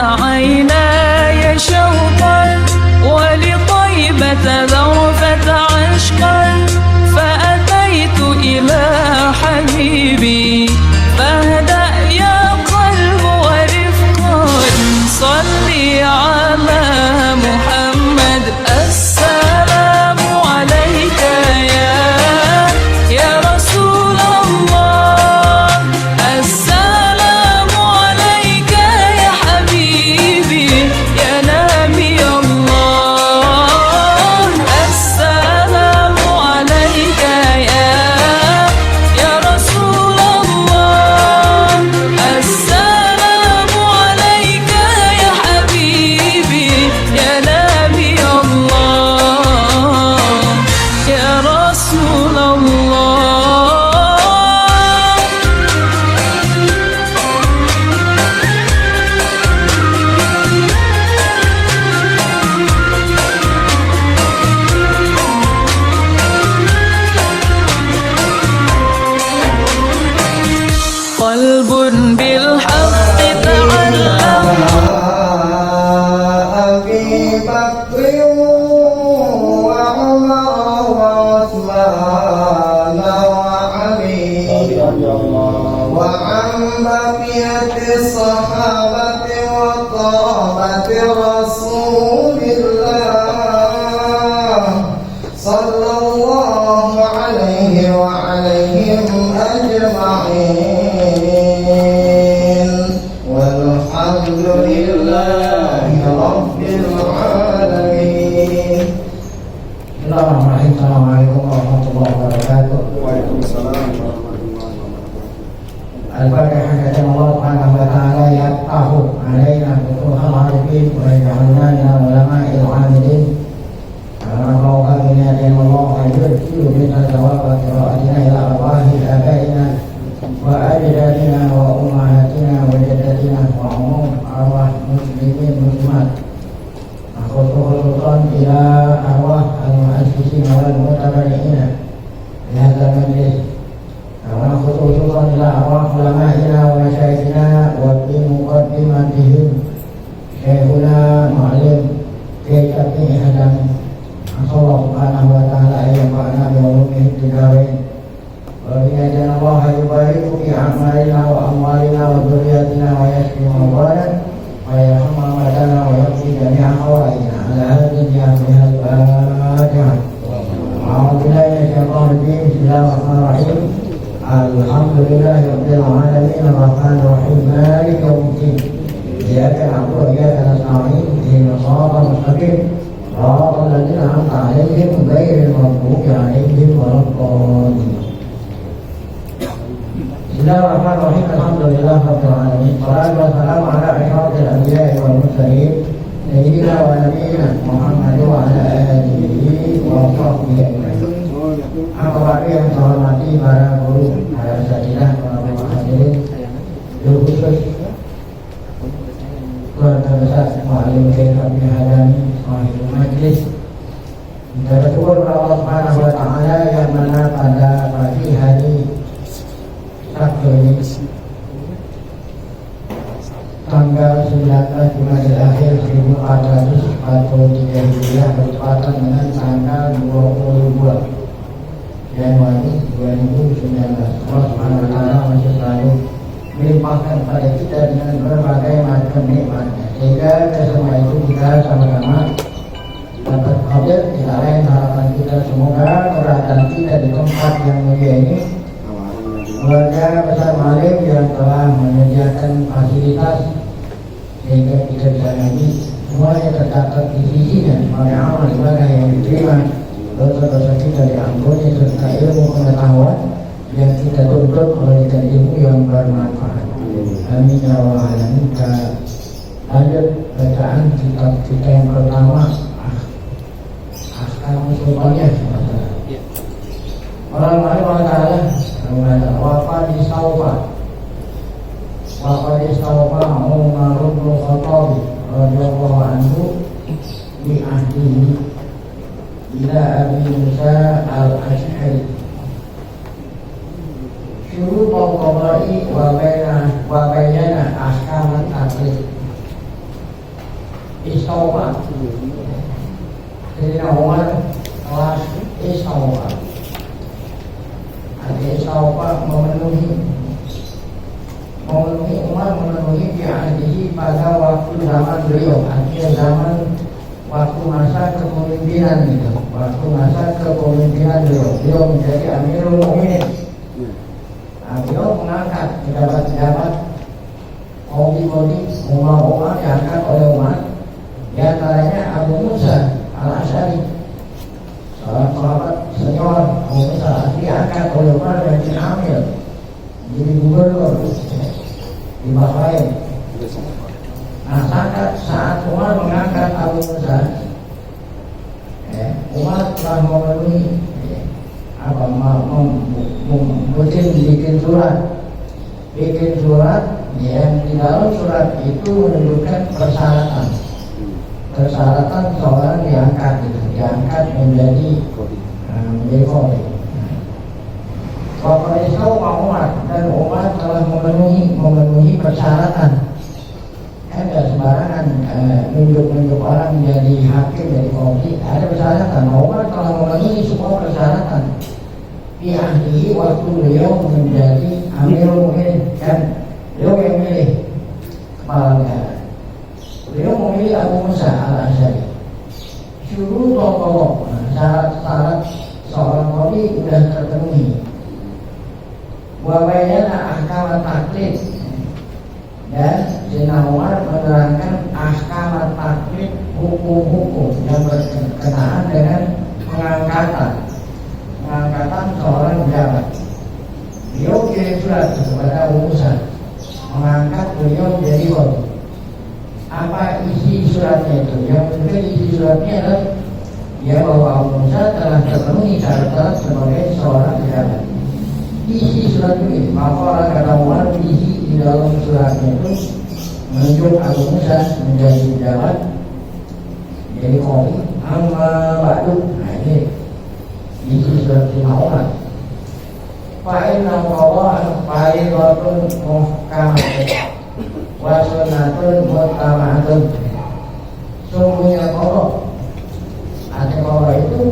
عيناي شوقا ولطيبة ذرفة عشقا فأتيت إلى حبيبي فاهدأ يا قلب ورفقا صلي على محمد. السلام عليك يا رسول الله، السلام عليك يا حبيبي يا نبي الله، السلام عليك يا رسول الله، السلام عليك يا حبيبي يا نبي الله يا رسول الله. قلب بالحق تعلق أبي بكر وعمر وعثمان وعلي وعن بقية الصحابة وقرابة رسول الله صلى الله عليه وعليهم أجمعين والحمد لله رب العالمين. Bismillahirrahmanirrahim. Assalamualaikum warahmatullahi wabarakatuh. Waalaikumsalam warahmatullahi wabarakatuh. Al-Fatihah. Kata Allah Subhanahu wa ta'ala yaftahu alaina futuhal arifin wa yaj'alna min ulama'il 'amilin. Karena kami dan Allah hadir min al-jawab wa qira'atina ila arwahil abaina wa ajdadina wa ummahatina wa jaddatina wa umum arwah muslimin muslimat. Khususan ila arwah al-mu'assisin wal mutabari'ina di hadzal majlis. Wa khususan ila arwah ulama'ina wa masyayikhina wa bi muqaddimatihim Syekhuna Mu'allim Kaifi Hadam. Allah Subhanahu wa ta'ala yang ba'na bi ulumih tidarain. Wa bi'adana Allah yubariku fi a'malina wa amwalina wa dhurriyyatina wa yashfi mawlana wa yarhamu amadana wa yaqdi jami'a hawaina ala hadin ya bihal Fatihah. A'udzu billahi minasyaitonir rajim. Bismillahirrahmanirrahim. Alhamdulillahi rabbil alamin arrahmanir rahim maliki yaumiddin. Iyyaka na'budu wa iyyaka nasta'in ihdinas siratal mustaqim صراط الذين أنعمت عليهم غير المغضوب عليهم ولا الضالين. بسم الله الرحمن الرحيم. الحمد لله رب العالمين. والصلاة والسلام على أشرف الأنبياء والمرسلين سيدنا ونبينا محمد وعلى آله وصحبه أجمعين. Apa lagi yang saya hormati para guru, para asatidzah, para hadirin, guru khusus keluarga besar Mu'allim Kaifi Hadami Sahibul Majlis. Kita bersyukur kepada Allah Subhanahu wa ta'ala yang mana pada pagi hari Sabtu ini tanggal 19 Jumadil Akhir 1443 Hijriah bertepatan dengan tanggal 22 Januari 2019. Allah Subhanahu wa ta'ala masih selalu melimpahkan pada kita dengan berbagai macam nikmatnya, sehingga semua itu kita sama-sama dapat hadir. Tidak lain harapan kita semoga keberadaan kita di tempat yang mulia ini, keluarga besar Mu'allim yang telah menyediakan fasilitas sehingga kita bisa ngaji, semuanya tercatat di sisinya sebagai amal ibadah yang diterima, dosa-dosa kita diampuni, serta ilmu pengetahuan yang kita tuntut memberikan ilmu yang bermanfaat. Amin ya rabbal alamin. Kita lanjut bacaan kitab kita yang pertama, Ahkam Sultaniyah. Allah Subhanahu wa ta'ala mengatakan waqad istawfa Umar bin Khattab radhiyallahu anhu bi ahdihi ila Abi Musa al-Ash'ari syurut al-qada'i wa bayyana ahkaman taklif. Isaupa. Jadi Umar kelas Isaupa. Ada Isaupa memenuhi Umar memenuhi diahdihi pada waktu zaman beliau, artinya zaman waktu masa kepemimpinan itu, waktu masa kepemimpinan beliau menjadi Amirul Mukminin. Nah, beliau mengangkat pejabat-pejabat Qadi-qadi, umar diangkat oleh Umar. Di antaranya Abu Musa Al-Asy'ari, seorang sahabat senior. Abu Musa Al-Asy'ari diangkat oleh Umar dan diambil jadi gubernur di Bahrain. Nah, saat Umar mengangkat Abu Musa, Umar telah memenuhi bikin surat yang di dalam surat itu menunjukkan persyaratan seorang diangkat menjadi qadi. Bapak Isau Umar dan Umar telah memenuhi persyaratan. Enggak sembarangan nunjuk orang menjadi hakim, jadi qadi, ada persyaratan. Umar telah memenuhi semua persyaratan. Di ahli waktu beliau menjadi Amirul Mukminin, kan beliau yang milih kepala negara. Beliau memilih Abu Musa Al-Asy'ari. Syurut pokok, syarat-syarat seorang qadi sudah terpenuhi. Wabayana ahkam taklid, dan Sayyidina Umar menerangkan ahkam taklid, hukum-hukum yang berkenaan dengan pengangkatan seorang pejabat. Beliau kirim surat kepada Abu Musa mengangkat beliau menjadi qadi. Apa isi suratnya itu? Yang penting isi suratnya adalah ya bahwa Abu Musa telah terpenuhi syarat-syarat sebagai seorang pejabat. Isi surat ini, maka orang kata Umar, isi di dalam suratnya itu menunjuk Abu Musa menjadi pejabat, jadi qadi. Amma ba'du. Nah, ini isi surat Umar. Fa'inna qawa'a fa'idatun muhkamatun wa sunnatun muhkamatun. Sungguhnya qada itu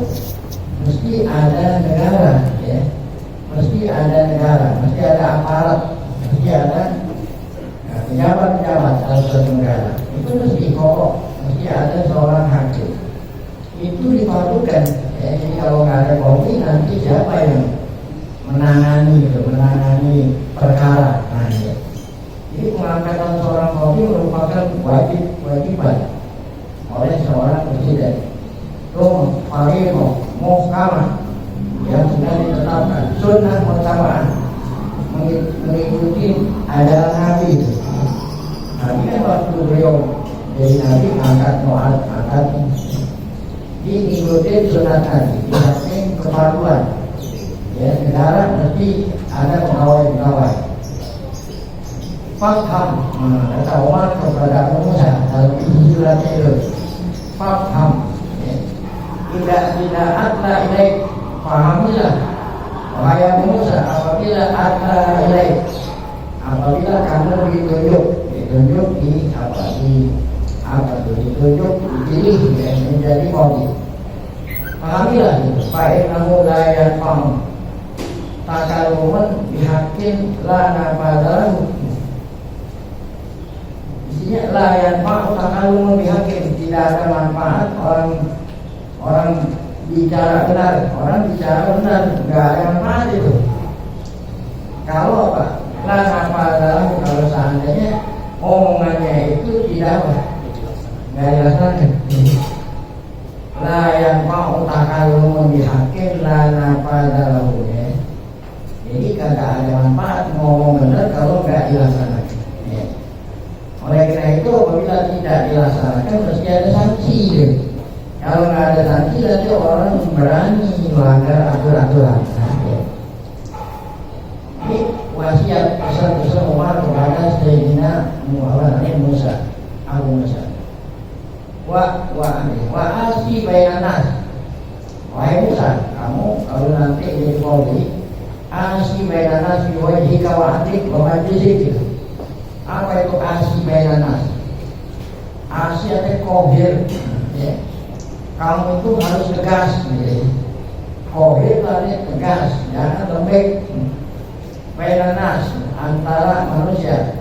mesti ada negara, ya. Mesti ada aparat, mesti ada pejabat-pejabat dalam suatu negara. Itu mesti mesti ada seorang hakim. Itu dipadukan. Jadi kalau nggak ada qadi, nanti siapa yang menangani perkara? Nah, ya. Jadi pengangkatan seorang qadi merupakan kewajiban oleh seorang presiden. Itu parimo muhkamah yang sudah ditetapkan, sunnah mutaba'ah, mengikuti ajaran Nabi itu. Nabi kan waktu beliau jadi Nabi angkat diikuti sunnah Nabi, diikuti kepaduan. Ya, negara mesti ada pegawai. Fatham, kata Umar kepada Abu Musa dalam isi suratnya itu. Fatham, tidak adla ilaik, pahamilah wahai Abu Musa, apabila kamu ditunjuk dipilih menjadi qadi, pahamilah itu. Fa'innahu la yanfa'u takaluman bihaqqin la nafadahu. Isinya la yanfa'u takaluman bihaqqin, tidak ada manfaat orang bicara benar, nggak ada manfaat itu. Kalau kalau seandainya omongannya itu nggak dilaksanakan. La yang mau takalum bihaqqin la nafadahu, ya. Jadi kagak ada manfaat ngomong benar kalau nggak dilaksanakan, ya. Oleh karena itu apabila tidak dilaksanakan mesti ada sanksi, ya. Kalau nggak ada sanksi, nanti orang berani melanggar aturan. Nah, ya. Ini wasiat pesan Umar kepada Sayyidina Musa, Abu Musa. Wa asi bainan. Wahai Musa, kamu kalau nanti jadi qadi, asi bainan nas bi wajhika wa atik wa majlisik. Apa itu asi bainan nas? Asi atau kohir, ya. Kamu itu harus tegas, ya. Kohir artinya tegas, jangan lembek. Bainan antara manusia.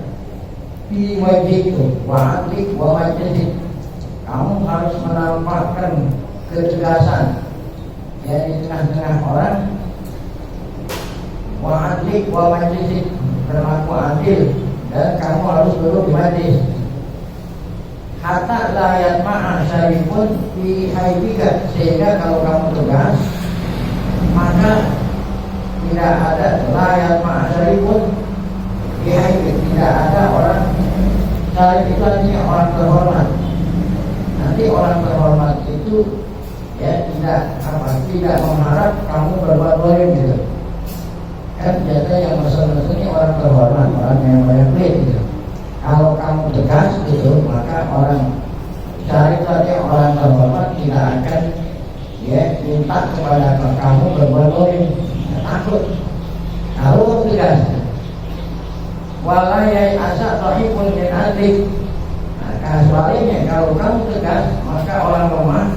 Fi wajhikum wa adlik wa majlisik. Kamu harus menampakkan ketegasan, ya, di tengah-tengah orang. Wa adlik wa majlisik, berlaku adil, dan kamu harus duduk di majlis. Hatta la yatma'a syarifun fi haibika, sehingga kalau kamu tegas maka tidak ada layak ma'asyarifun bihaibik, tidak ada orang syarif itu artinya orang terhormat. Nanti orang terhormat itu ya tidak mengharap kamu berbuat zalim gitu. Kan biasanya yang mesra-mesra ini orang terhormat, orang yang banyak duit gitu. Kalau kamu tegas gitu, maka orang syarif itu artinya orang terhormat tidak akan ya minta kepada kamu berbuat zalim. Takut kalau tegas. Walayai asa ta'ifun min adlik. Nah, sebaliknya kalau kamu tegas, maka orang lemah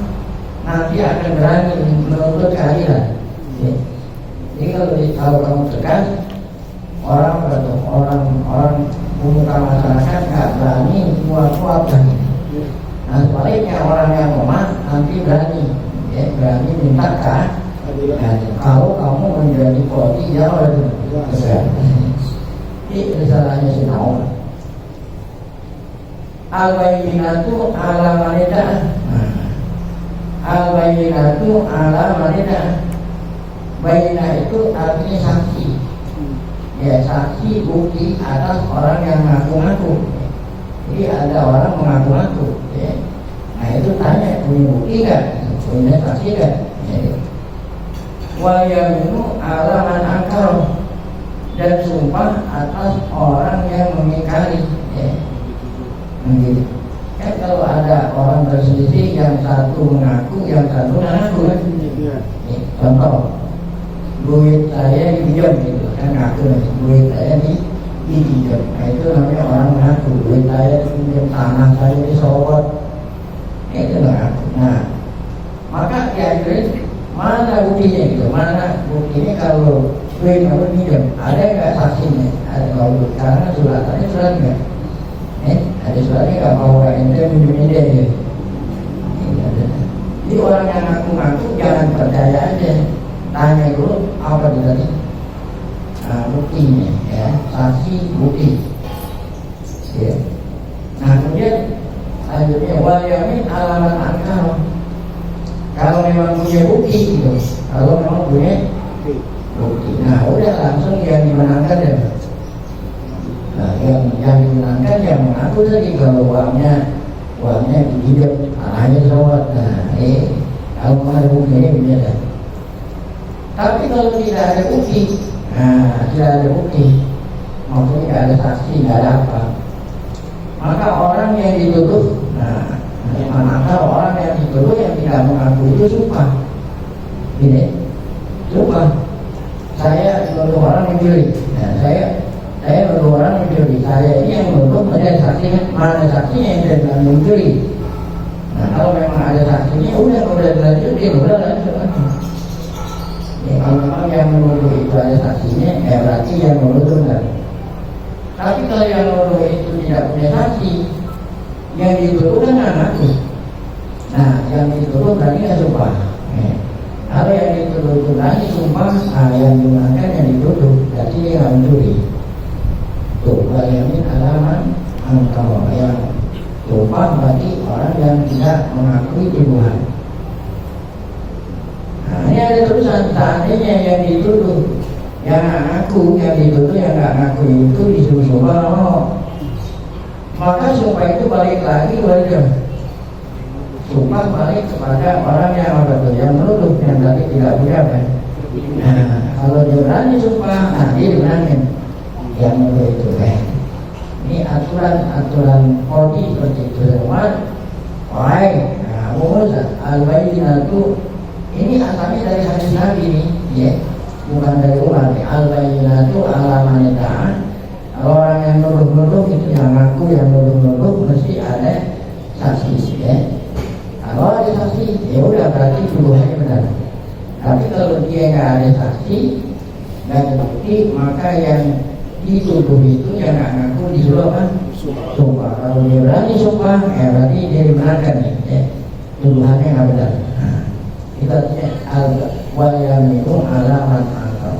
nanti akan berani menuntut keadilan. Jadi kalau kamu tegas, orang pemuka masyarakat nggak berani kuat-kuat lagi. Nah, sebaliknya orang yang lemah nanti berani minta keadilan. Kalau kamu menjadi kodi, jangan tegas. Ini risalahnya si Naum. Al-bayyinatu ala manidah. Al-bayyinatu ala manidah. Bayyinah itu artinya saksi. Ya, saksi bukti atas orang yang mengaku-ngaku. Jadi ada orang mengaku-ngaku, ya. Nah itu tanya, punya bukti nggak? Punya saksi nggak? Ya. Wa yaminu ala man angkar, dan sumpah atas orang yang mengingkari, ya. Begitu. Kan kalau ada orang berselisih, yang satu mengaku, yang satu mengaku, kan? Ya. Contoh, duit saya dipinjam gitu, kan ngaku, duit saya dipinjam. Nah itu namanya orang mengaku, duit saya dipinjam, tanah saya disorot, itu mengaku. Nah, maka kira-kira mana buktinya gitu? Mana buktinya kalau duit kamu pinjam? Ada nggak saksinya? Ada kalau karena suratnya surat nggak? Ada suratnya nggak mau ente pinjam dia gitu. Jadi orang yang ngaku-ngaku jangan percaya aja. Tanya dulu apa itu tadi? Buktinya, ya, saksi bukti. Ya. Nah kemudian selanjutnya wal yamin alamat angkar. Kalau memang punya bukti gitu, kalau memang punya bukti, nah udah langsung yang dimenangkan ya. Nah yang dimenangkan yang mengaku tadi kalau uangnya dipinjam, tanahnya disorot. Nah kalau ada buktinya biasa. Tapi kalau tidak ada bukti, maksudnya tidak ada saksi, tidak ada apa, maka orang yang dituduh, maka orang yang dituduh yang tidak mengaku itu sumpah, gini, sumpah. Saya menuduh orang mencuri, saya menuduh orang mencuri, saya ini yang menuduh, ada saksinya, mana saksinya yang saya bilang mencuri. Nah kalau memang ada saksinya, udah dilanjutin, udah lanjut. Ya, kalau memang yang menuduh itu ada saksinya, berarti yang menuduh benar. Tapi kalau yang menuduh itu tidak punya saksi, yang dituduh kan ngaku. Nah, yang dituduh berarti nggak sumpah. Kalau yang dituduh itu berarti sumpah, yang dimakan yang dituduh berarti dia nggak mencuri. Tuh, bayangin alaman engkau yang sumpah berarti orang yang tidak mengakui tuduhan. Nah, ini ada tulisan, seandainya yang dituduh yang ngaku, yang dituduh yang nggak ngaku itu disuruh sumpah, maka sumpah itu balik lagi kepada sumpah balik kepada orang yang yang menuduh, yang tadi tidak punya kan. Nah, kalau dia berani sumpah, dia dimenangin yang menuduh itu kan. Ini aturan kodi seperti itu semua. Wahai, Muhammad al-bayyinatu. Ini asalnya dari hadis Nabi ini, ya, bukan dari Umar. Al-bayyinatu ala man yad'a. Orang yang nuduh-nuduh itu yang ngaku, yang nuduh-nuduh mesti ada saksi, ya. benar. Tapi kalau dia nggak ada saksi, nggak ada bukti, maka yang dituduh itu yang nggak ngaku disuruh apa? Sumpah. Kalau dia berani sumpah, berarti dia dibenarkan nih, ya. Tuduhannya nggak benar. Nah, kita cek al-wayaminu alaman akal.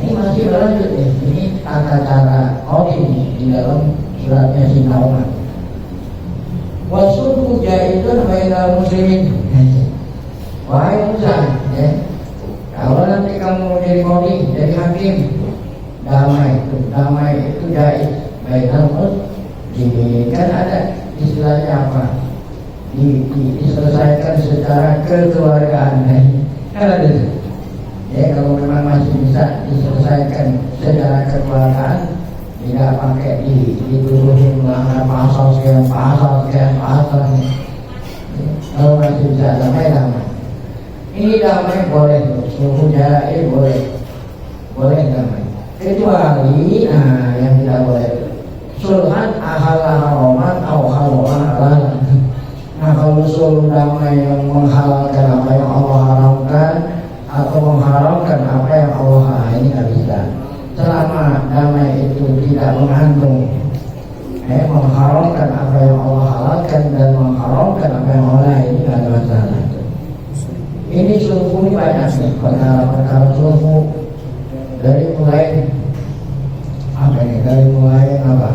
Ini masih berlanjut nih. Ini tata cara ini di dalam suratnya Sintaungan. Wasulhu jaidun bainal muslimin. Wahai Musa, ya. Kalau nanti kamu jadi kodi, jadi hakim, damai itu jaid bainal muslimin. Kan ada istilahnya apa? Diselesaikan secara kekeluargaan, kan ada. Ya, kalau memang masih bisa diselesaikan secara kekeluargaan, tidak pakai dituduhin melanggar pasal sekian. Kalau masih bisa damai. Ini damai boleh, suhu jaid boleh damai. Kecuali, yang tidak boleh sulhan ahal-haroman atau halalan. Nah, kalau sulh damai yang menghalalkan apa yang Allah haramkan atau mengharamkan apa yang Allah ini nggak bisa. Selama damai itu tidak mengandung mengharamkan apa yang Allah halalkan dan mengharamkan apa yang Allah ini nggak ada masalah. Ini sulh ini banyak nih, perkara sulh dari mulai apa ini? Dari mulai apa?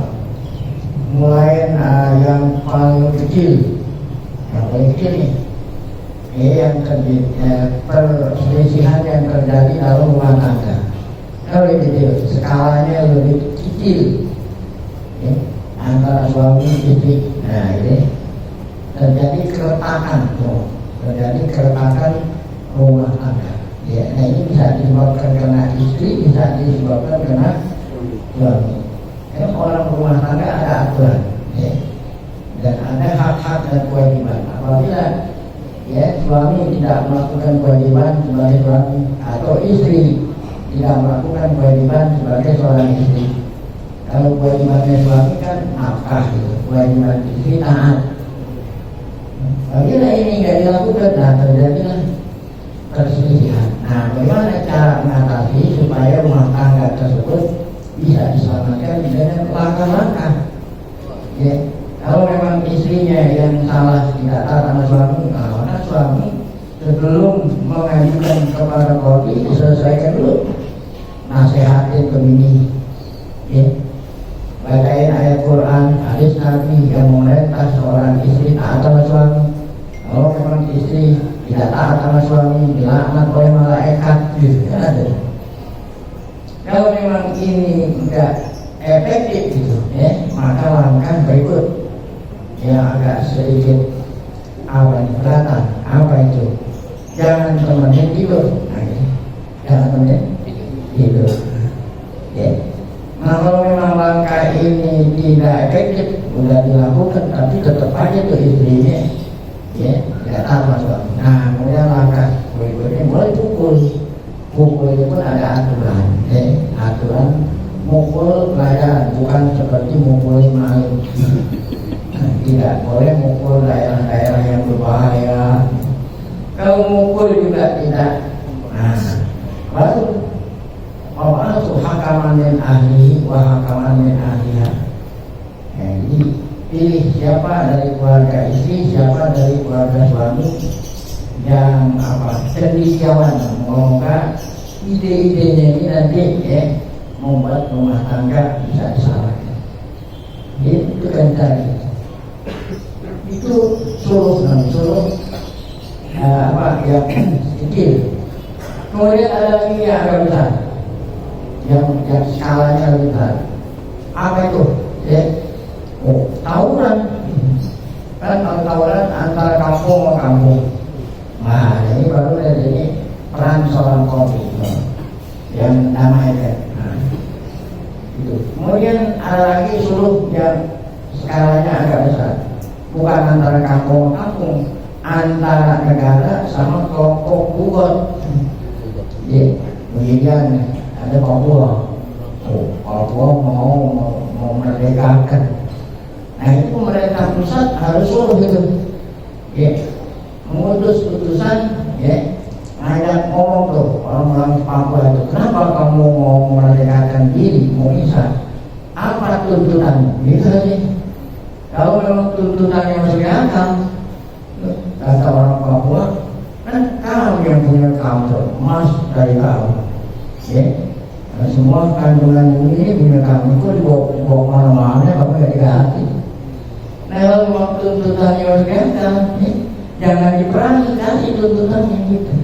Mulai yang paling kecil. Yang paling kecil nih, yang perselisihan yang terjadi dalam rumah tangga. Kalau yang kecil, skalanya lebih kecil, ya, antara suami istri. Nah, ini terjadi keretakan rumah tangga. Ya, nah ini bisa disebabkan karena istri, bisa disebabkan karena suami. Orang rumah tangga ada aturan, ya. Dan ada hak-hak dan kewajiban. Apabila suami tidak melakukan kewajiban sebagai suami atau istri tidak melakukan kewajiban sebagai seorang istri. Kalau kewajibannya suami kan nafkah, gitu. Kewajiban istri taat. Apabila ini nggak dilakukan, terjadilah perselisihan. Nah, bagaimana cara mengatasi supaya rumah tangga tersebut bisa diselamatkan dengan langkah-langkah? Ya. Kalau memang istrinya yang salah tidak taat sama suami, maka suami sebelum mengajukan kepada qadhi diselesaikan dulu, nasihatin ke bini, ya. Bacain ayat Quran, hadis Nabi yang memerintah seorang istri taat sama suami. Kalau memang istri tidak taat sama suami, dilaknat oleh malaikat, gitu kan ada. Kalau memang ini tidak efektif, gitu, ya, maka langkah berikut yang agak sedikit beratan. Apa itu? Jangan temenin tidur. Jangan temenin tidur. Ya. Nah, kalau memang langkah ini tidak efektif, sudah dilakukan, tapi tetap aja tuh istrinya, ya, tidak tahu masalah. Nah, kemudian langkah berikutnya mulai pukul. Pukul itu pun ada aturan, ya. Aturan mukul pelajaran, bukan seperti mukul maling. Tidak boleh mukul daerah-daerah yang berbahaya. Kalau mukul juga tidak. Nah, baru itu hakaman min ahli wa hakaman min ahliha. Jadi pilih siapa dari keluarga istri, siapa dari keluarga suami yang cendekiawan. Semoga ide-idenya ini nanti membuat rumah tangga bisa diselamatkan. Itu kan tadi. Itu suruh yang kecil. Kemudian ada lagi yang agak besar, yang skalanya lebih besar. Apa itu? Tawuran. Kan tawuran antara kampung sama kampung. Nah, ini baru dari ini peran seorang qadhi yang damaikan. Nah, itu. Kemudian ada lagi suruh yang skalanya agak besar. Bukan antara kampung kampung, antara negara sama kelompok bukan. Ya, begini ada Papua. Papua mau merdekakan. Nah, itu pemerintah pusat harus suruh gitu. Ya, mengutus utusan, ya, ngajak ngomong tuh orang-orang Papua itu, kenapa kamu mau memerdekakan diri, mau bisa? Apa tuntutan? Gitu sih. Kalau memang tuntutannya masuk akal, kata orang Papua, kan kamu yang punya kantor emas dari kamu, ya. Nah, semua kandungan ini punya kamu, kok dibawa mana-mana, kamu gak diganti. Nah, kalau memang tuntutannya masuk akal, ya, jangan diperangi, kasih tuntutannya gitu.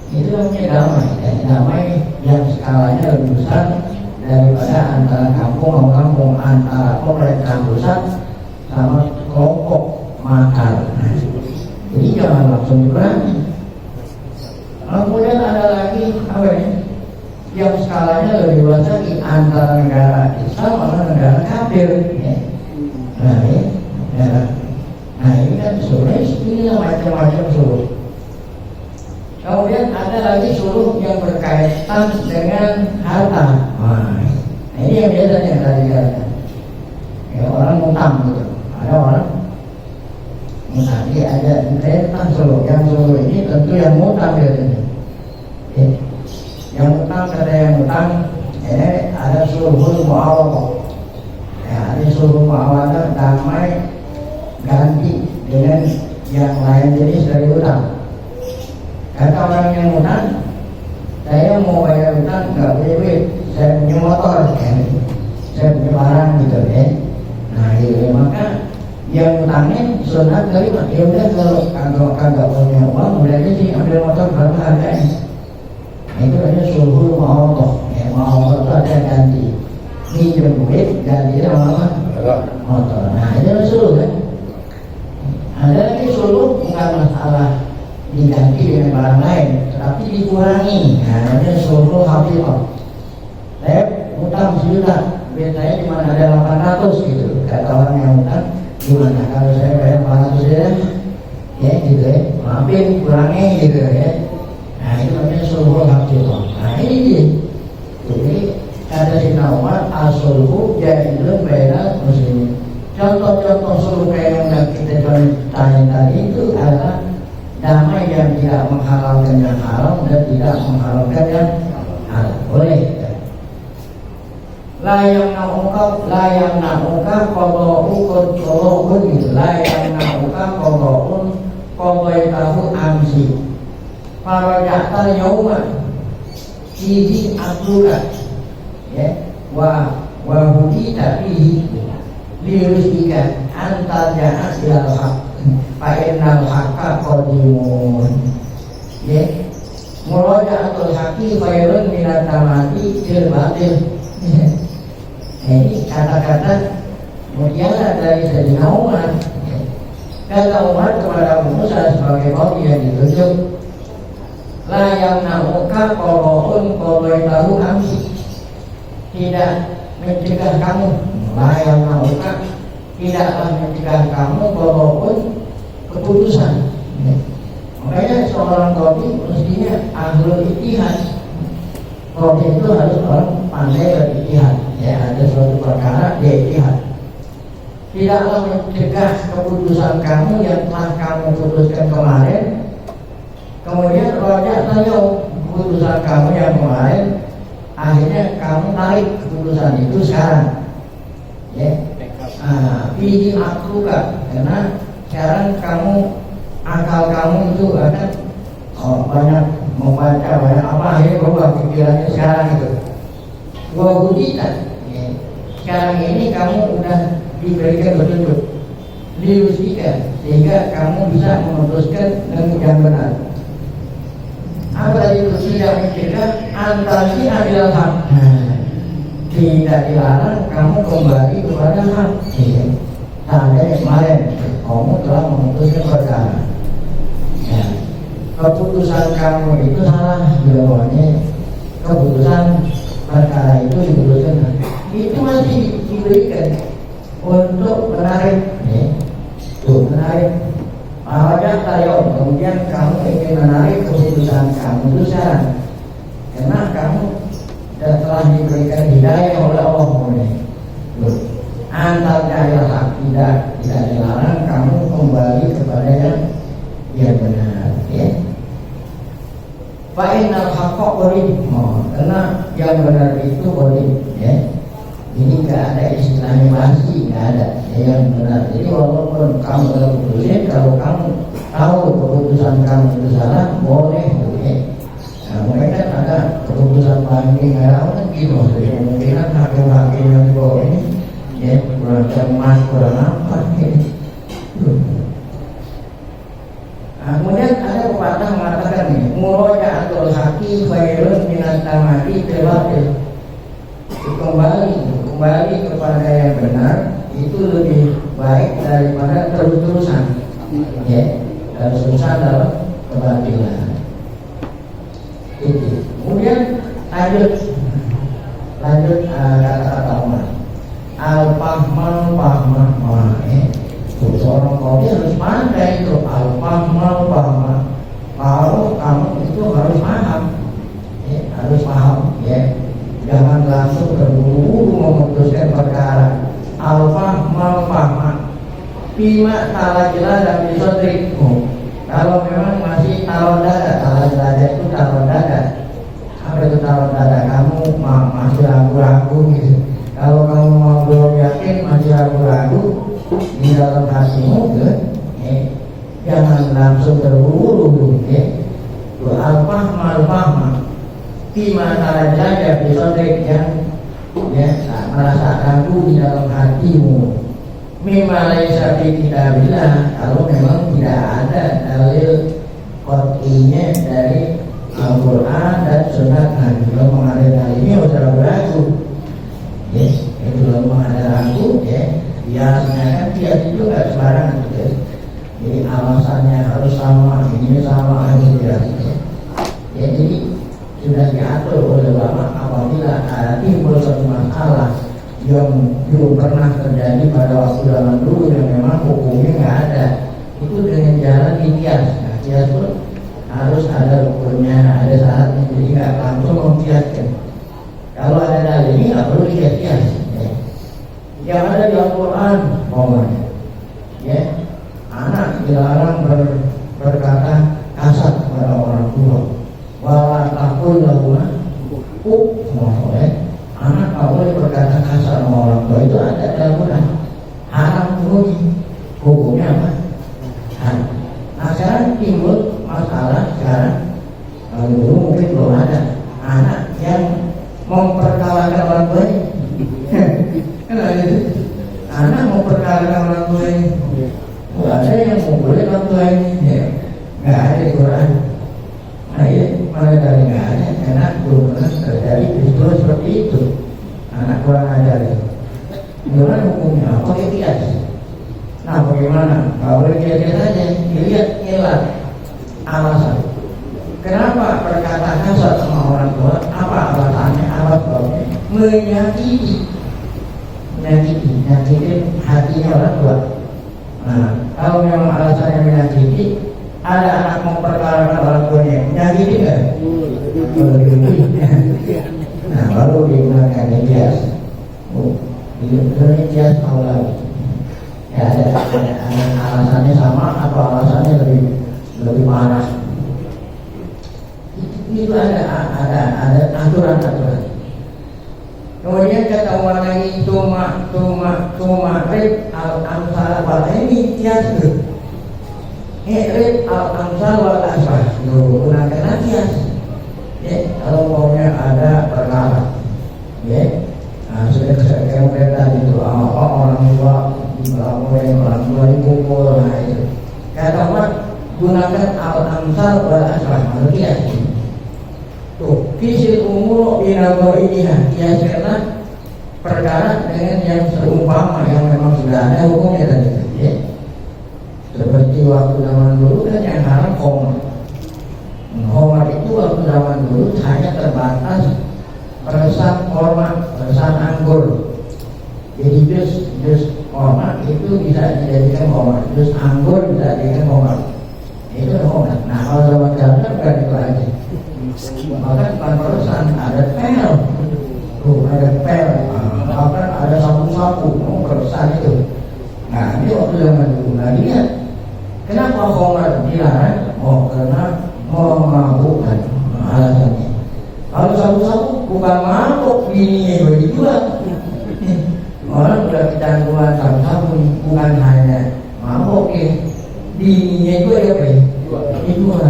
Itu namanya damai, ya. Damai yang skalanya lebih besar daripada antara kampung sama kampung, antara pemerintah pusat sama kelompok makar. Jadi jangan langsung diperangi. Kemudian ada lagi apa ya? Yang skalanya lebih luas lagi, antara negara Islam sama negara kafir. Ya. Nah, ya. Nah ini kan sebenarnya ini macam-macam suruh. Kemudian ada lagi suruh yang berkaitan dengan harta. Nah, ini yang biasanya tadi kata. Ya, orang ngutang gitu. Ada orang ngutang, dia ada tentang suruh. Yang suruh ini tentu yang ngutang biasanya. Ya. Yang ngutang ada yang ngutang. Ada suruh muawadah. Ya, ada suruh muawadah damai ganti dengan yang lain jenis dari utang. Kata orang yang utang, saya mau bayar utang nggak punya duit, saya punya motor, ya. Saya punya barang gitu ya. Nah gitu, maka yang utangnya sunat terima. Ya udah kalau kagak punya uang, udah aja sih ambil motor berapa harganya. Nah, itu aja suruh muawadah. Ya, muawadah itu ada ganti. Minjem duit ganti sama motor. Nah itu suruh kan. Ada lagi suruh bukan masalah diganti dengan barang lain, tetapi dikurangi. Nah, ini suruh hafifah. Saya utang 1 juta, biasanya di mana ada 800 gitu. Kata orang yang utang, gimana kalau saya bayar 400 saja? Ya gitu ya, maafin, kurangi gitu ya. Nah itu namanya suruh hafifah. Nah ini dia. Jadi kata Sayyidina Umar, as-sulhu jailun bainal muslimin. Contoh-contoh suruh kayak yang kita tanya tadi itu adalah damai yang tidak menghalalkan yang haram dan tidak menghalalkan yang halal. Boleh. Layang nauka qada'un gitu. Layang nauka qada'un tahu amsi. Faraja'ta yauma fihi akluka. Ya, wa hudita fihi lirusika anta ja'at ilal haq. Fa'innal haqqa qadimun. Ya, muraja'atul haqqi khairun minat tamati fil batil. Ini kata-kata mutiara dari Sayyidina Umar. Kata Umar kepada Abu Musa sebagai qadhi yang ditunjuk, la yamna'uka qada'un qadaitahu amsi. Tidak mencegah kamu, la yamna'uka, tidaklah mencegah kamu qada'un keputusan. Makanya seorang qadhi mestinya ahlul ijtihad. Qadhi itu harus orang pandai berijtihad. Ya, ada suatu perkara dia ijtihad. Tidaklah mencegah keputusan kamu yang telah kamu putuskan kemarin. Kemudian raja tanya keputusan kamu yang kemarin, akhirnya kamu tarik keputusan itu sekarang. Ya, pilih akluka, karena sekarang kamu akal kamu itu akan banyak membaca banyak apa, akhirnya berubah pikirannya sekarang itu. Gua budikan. Ya. Sekarang ini kamu udah diberikan petunjuk, diusikan sehingga kamu bisa memutuskan dengan yang benar. Apa itu tidak mencegah antasi adil hak. Tidak dilarang kamu kembali kepada hak. Tanda kemarin kamu telah memutuskan perkara. Ya. Keputusan kamu itu salah, jawabannya keputusan perkara itu diputuskan. Itu masih diberikan untuk menarik, untuk menarik. Awalnya tayo, kemudian kamu ingin menarik keputusan kamu itu sekarang, karena kamu telah diberikan hidayah oleh Allah. Antar jahil hak, tidak dilarang kamu kembali kepada yang benar, ya. Fa'inal haqqa qadim, karena yang benar itu qadim, ya. Ini nggak ada istilahnya masih, nggak ada yang benar. Jadi walaupun kamu telah putusin, kalau kamu tahu keputusan kamu itu salah, boleh, ya. Nah, mungkin kan ada keputusan banding, kan gitu. Jadi kemungkinan hakim-hakim yang di bawah ini, ya, kurang cermat, kurang apa, ya. Nah, kemudian ada pepatah mengatakan nih, muroja'atul haqi khairun minat tamati filafil. Kembali kepada yang benar itu lebih baik daripada terus-terusan, ya, terus-terusan dalam kebatilan. Itu. Kemudian lanjut kata-kata Umar. Al-fahmal fahmah, seorang kau harus pandai itu al-fahmal fahmah. Kalau kamu itu harus paham, ya, harus paham, ya. Jangan langsung terburu-buru memutuskan perkara. Al-fahmal fahmah. Bima talajlah dan bisodrikmu. Kalau memang masih talon dada, talajlah itu talon dada. Apa itu talon dada? Kamu masih ragu-ragu gitu. Kalau kamu mau belum yakin, masih ragu-ragu di dalam hatimu, ya, jangan langsung terburu-buru, ya. Al-fahmal fahmah. Bima talajlah bisodrik, yang, ya, merasa ragu di dalam hatimu. Mimma laisa fi kitabillah, kalau memang tidak ada dalil qat'iynya dari Al-Quran dan Sunnah Nabi. Kalau memang ada dalilnya usah ragu, yes, itu kalau memang ada ragu, ya, biasanya kan kias itu nggak sembarangan, ya. Jadi alasannya harus sama, ini sama, ini tidak, ya. Ya, jadi sudah diatur oleh ulama apabila ada timbul suatu masalah yang belum pernah terjadi pada waktu zaman dulu yang memang hukumnya nggak ada, itu dengan jalan kias. Nah, kias pun harus ada rukunnya, ada syaratnya, jadi nggak langsung mengkiaskan. Kalau ada dalil ini nggak perlu kias-kias, ya. Yang ada di Al-Quran, pokoknya, ya, anak dilarang berkata kasar kepada orang tua. Wala takul lahuma ya. Anak tak boleh berkata kasar sama orang tua, itu ada dalam Quran. Haram hukumnya apa? Haram. Nah, sekarang timbul masalah sekarang, dulu mungkin belum ada anak yang memperkalahkan orang tuanya. Kan ada itu. Anak memperkalahkan orang tuanya. Nggak ada yang memboleh orang tuanya, ya. Nggak ada di Quran. Nah, ya, mana dari nggak ada, karena belum pernah terjadi peristiwa seperti itu. Anak kurang ajar itu. Gimana hukumnya? Pakai kias. Nah, bagaimana? Nggak boleh kias saja. Dilihat ilat alasan. Kenapa berkata kasar sama orang tua? Apa alasannya? Apa sebabnya? Menyakiti hatinya orang tua. Nah, kalau memang alasannya menyakiti, ada anak memperkarakan orang tuanya, menyakiti nggak? Nah, baru digunakan kias. Ini kias awal. Ya, ada alasannya sama atau alasannya lebih parah. Itu ada aturan. Kemudian kata orang lagi cuma rib al-amsal wal ini kias itu. Rib al-amsal wal asbah. Gunakan kias. Ya, kalau maunya ada perkara, ya, nah, sudah kemudian tadi itu orang tua orang tua dipukul, nah itu. Kata orang gunakan al-amsal wal asbah, kias. Tuh, kisil umur binago ini, kias karena perkara dengan yang seumpama yang memang sudah ada hukumnya tadi, ya. Seperti waktu zaman dulu kan yang haram khamar. Khamar itu waktu zaman dulu hanya terbatas peresan korma, peresan anggur. Jadi jus korma itu bisa dijadikan khamar, jus anggur bisa dijadikan khamar. Itu khamar. Nah, kalau zaman sekarang bukan itu aja. Maka bukan peresan, ada pel. Ada pel. Bahkan ada sapu-sapu, peresan itu. Nah, ini waktu zaman dulu. Nah, lihat Kenapa khamar dilarang? Oh, karena memabukkan alasannya. Kalau sabu-sabu bukan mabuk, bininya juga dijual. Orang udah kecanduan sabu-sabu bukan hanya mabuk ya, bininya juga ya dijual.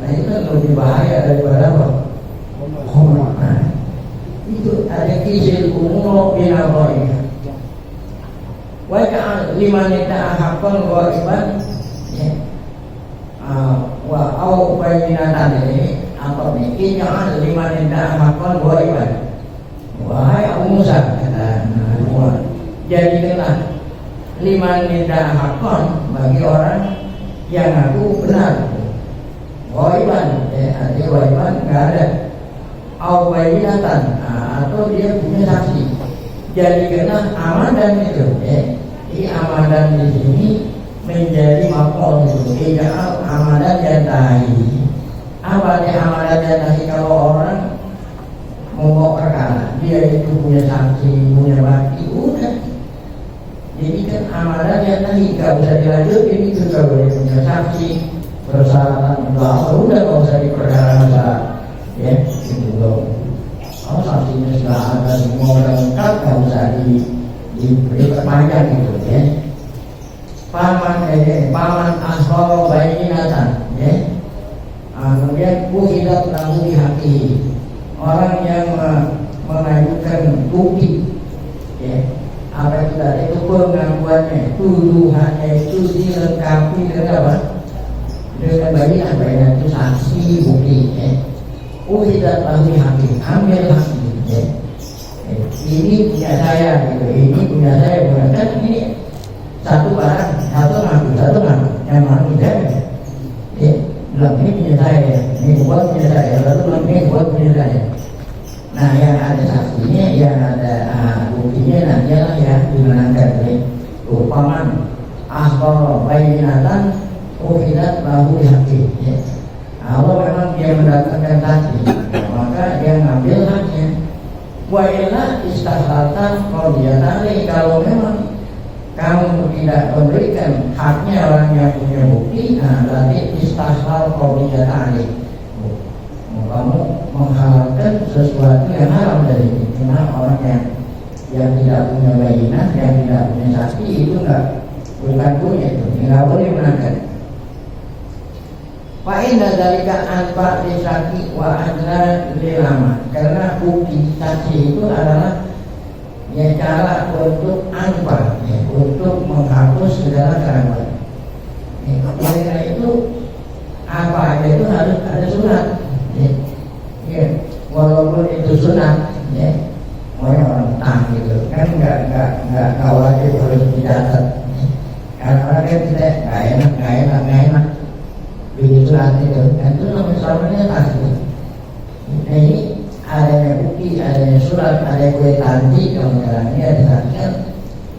Nah itu kan lebih bahaya daripada apa? Khamar. Nah, itu ada kisah umur binaroinya. Wajah lima nita hakon ghaiban wa au bayinatan ini apa nih? Inja'al lima nita hakon ghaiban. Wahai Abu Musa kata jadikanlah lima nita hakon bagi orang yang aku benar. Ghaiban artinya ghaiban enggak ada. Au bayinatan atau dia punya saksi. Jadikanlah amadan itu Jadi amadan di sini menjadi maf'ul itu. Ija'al amadan jantahi. Apa dia amadan jantahi? Kalau orang mau perkara, dia itu punya saksi, punya bukti, udah. Jadi kan amadan jantahi, gak usah dilanjutin itu. Kalau dia punya saksi, persyaratan udah gak usah diperkara ya, gitu loh. Kalau saksinya sudah ada semua lengkap, gak usah diberi perpanjang gitu ya. Paman ashol bayinatan ya. Kemudian buhidat lahu bihaqi, orang yang mengajukan bukti ya. Apa itu tadi? Itu pengakuannya, tuduhannya itu dilengkapi dengan apa? Dengan bayinat itu saksi bukti ya. Buhidat lahu bihaqi, ambil haki ya. Ini punya saya gitu, ini punya saya, bukan kan ini satu barang, satu ngaku, yang mana tidak ya, bilang ini punya saya, ini buat punya saya, lalu bilang ini buat punya saya. Nah yang ada saksinya, yang ada buktinya, nanti lah ya dimenangkan oleh paman asal bayinatan uhidat lahu bihaqi ya. Kalau memang dia mendatangkan saksi, maka dia ngambil haknya. Wa illa istahlaltan qadiyatan, kalau memang kamu tidak memberikan haknya orang yang punya bukti, nah berarti istahlal qadiyatan. Kamu menghalalkan sesuatu yang haram dari itu. Karena orang yang tidak punya bayinah, yang tidak punya saksi itu bukan punya itu, nggak boleh menangkan. Fa'inna dalika anfa lisaki wa adna lilama, karena bukti saksi itu adalah ya cara untuk anfa ya, untuk menghapus segala keraguan. Oleh karena itu apa aja itu harus ada surat ya, walaupun itu sunat ya, orang tang gitu kan nggak wajib harus dicatat ya. Karena orang kan tidak nggak enak begitu nanti itu namanya saksi. Nah ini adanya bukti, adanya surat, ada kue tanti, kalau sekarang ini ada saksi kan,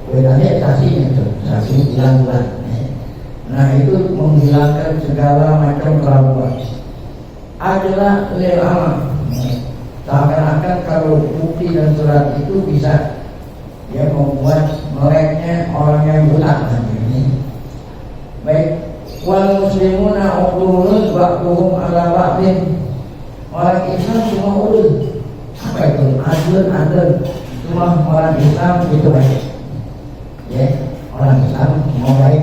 kue tanti ada saksinya itu, saksi hilang-hilang. Nah itu menghilangkan segala macam keraguan. Adalah lelama, seakan-akan kalau bukti dan surat itu bisa ya membuat meleknya orang yang buta. Baik. Wal muslimuna uqulun ba'duhum ala ba'din. Orang Islam semua ulul. Apa itu? Adil. Semua orang Islam itu baik. Ya, orang Islam semua baik.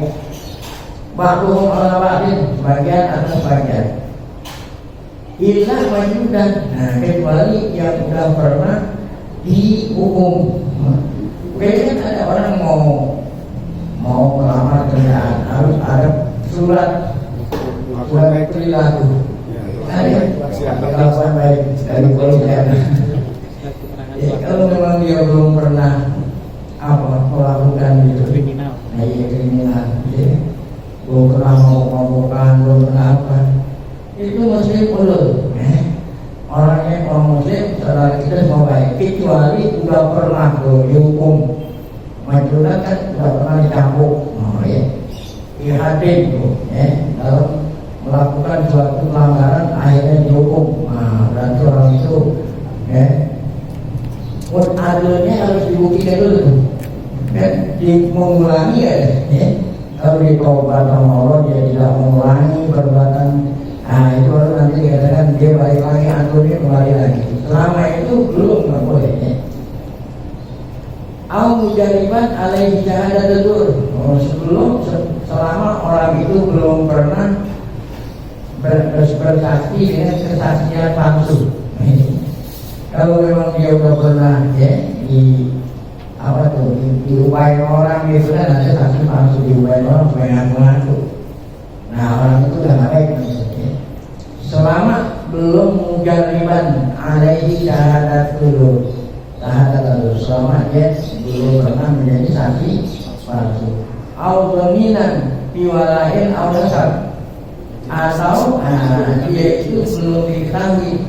Ba'duhum ala ba'din, sebagian atas sebagian. Illa wajudan, nah kecuali yang sudah pernah dihukum. Biasanya ada orang mau melamar kerjaan harus ada surat perilaku. Kelakuan baik dari polisian. Kalau memang dia belum pernah melakukan itu, nah iya kriminal. Belum pernah mau mabukan, belum pernah apa, itu muslim ulul. Orangnya orang muslim, saudara kita semua baik, kecuali sudah pernah dihukum. Majulah kan sudah pernah dicambuk. Oh ya. Ihadin itu, dalam melakukan suatu pelanggaran akhirnya dihukum. Nah, berarti orang itu, adilnya harus dibuktikan dulu, kan? Mengulangi ya, Kalau ditaubat sama Allah dia tidak mengulangi perbuatan, nah itu baru nanti dikatakan dia balik lagi, aturnya kembali lagi. Selama itu belum, nggak boleh ya. Al-mujaribat alaihi syahadatul sebelum selama orang itu belum pernah bersaksi dengan kesaksian palsu. Kalau memang dia udah pernah ya diupain orang gitu kan, ada saksi palsu diupain orang supaya ngaku-ngaku. Nah orang itu udah nggak baik maksudnya. Selama belum mujariban alaihi syahadatul selama dia belum pernah menjadi saksi palsu. Al-dominan piwalain al-dasar, atau dia itu belum diketahui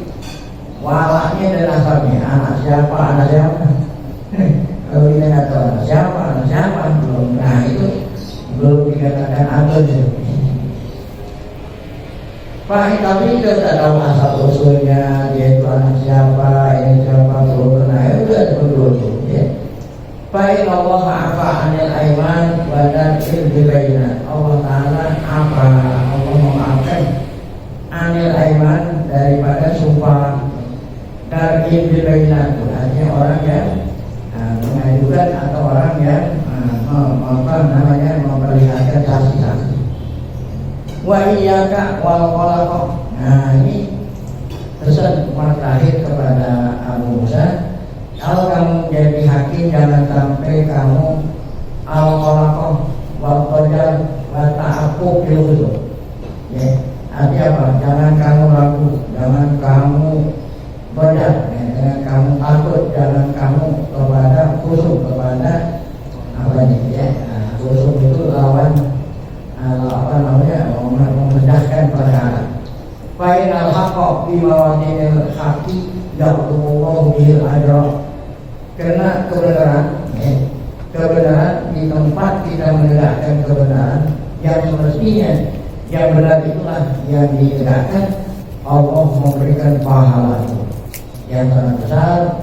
walaknya dan asapnya, anak siapa kalau kita nggak tahu anak siapa belum, nah itu belum dikatakan adil. Pak, tapi kita tidak tahu asal usulnya, dia itu anak siapa, ini siapa, belum pernah, itu ada dulu ya. Baik, Allah ma'afa anil aiman badan ilbilaina. Allah Ta'ala apa? Allah memaafkan anil aiman daripada sumpah dari ilbilaina, artinya orang yang mengajukan atau orang yang memperlihatkan saksi-saksi. Wa iyyaka wal qalaq. Nah ini pesan terakhir kepada Abu Musa, kalau kamu jadi hakim jangan sampai kamu al-qalaq wal qadar wa ta'aqqub bil husn. Ya, artinya apa? Jangan kamu ragu, jangan kamu berat, ya, jangan kamu takut, jangan kamu kepada khusyuk, kepada apa nih ya? Khusyuk itu lawan memecahkan perkara. Fa'inal haqqa fi mawadinil haqqi yaqulullahu bil ajra. Karena kebenaran di tempat kita menegakkan kebenaran yang semestinya yang benar itulah yang ditegakkan, Allah memberikan pahala yang sangat besar.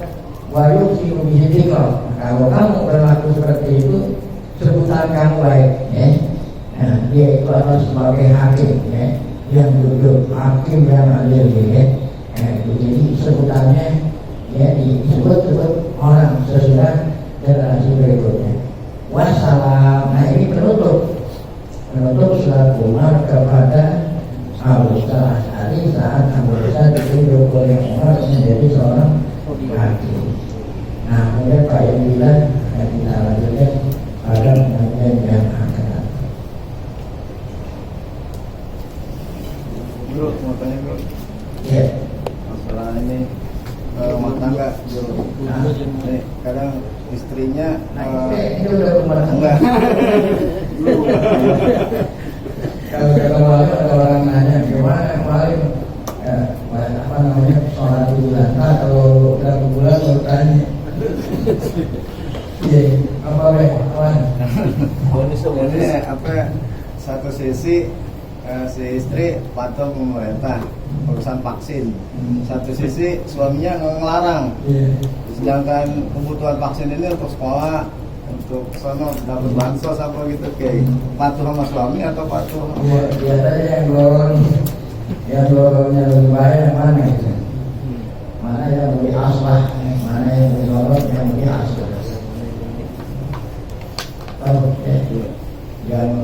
Wa yusiru bihi dzikra. Kalau kamu berlaku seperti itu, sebutan kamu baik ya. Nah, dia itu adalah sebagai hakim ya, yang duduk hakim yang adil ya. Jadi sebutannya ya disebut orang sesudah generasi berikutnya. Wassalam. Nah ini penutup surat Umar kepada Abu Musa Al-Asy'ari saat Abu Musa ditunjuk oleh Umar menjadi seorang hakim. Nah kemudian Pak yang bilang kita lanjutkan pada pengajian yang akan. Bro, mau tanya bro, Ya. masalah ini rumah tangga bro. Nih, kadang istrinya Ini udah rumah tangga. Enggak. Kalau ada orang nanya gimana kemarin apa namanya sholat bulan, kalau udah bulan baru tanya. Iya, apa Ini apa? Satu sisi si istri patuh pemerintah urusan vaksin, satu sisi suaminya ngelarang. Sedangkan kebutuhan vaksin ini untuk sekolah, untuk sono dapat bansos apa gitu, kayak patuh sama suami atau patuh? Biasanya yang dorongnya lebih baik yang mana itu? Mana yang lebih aslah, mana yang lebih dorong, yang lebih aslah. Tahu ya?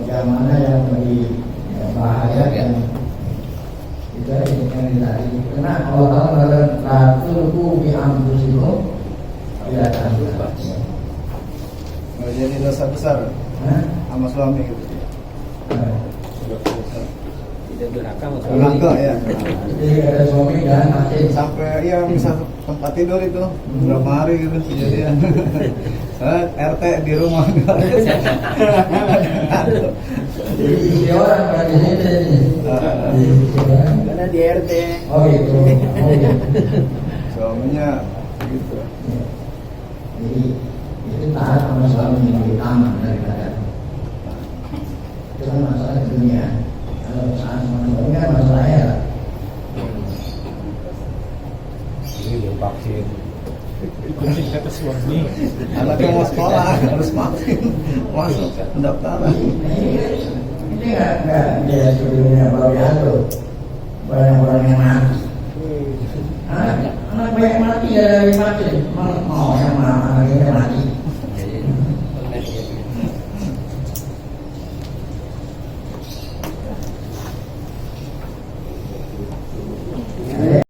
Yang mana yang lebih bahaya kan itu yang ditadi. Karena Allah Ta'ala la tulqu bi anfusikum ila tahluka. Jadi dosa besar sama suami gitu. Tidak durhaka Durhaka ya. Jadi ada suami dan mati Sampai ya bisa tempat tidur itu berapa hari gitu kejadian. RT di rumah. Jadi orang pada di sini. karena di RT. Oh gitu. Suaminya gitu. Jadi itu taat sama suami yang lebih utama daripada itu kan masalah dunia. Kalau saat sama suami kan masalahnya Ini belum vaksin. ikutin kata suami. Anaknya mau sekolah harus vaksin, masuk pendaftaran. Ini nggak dia sebelumnya bawa diatur banyak orang yang mati. Anak banyak mati ya dari vaksin. Mau sama anaknya mati.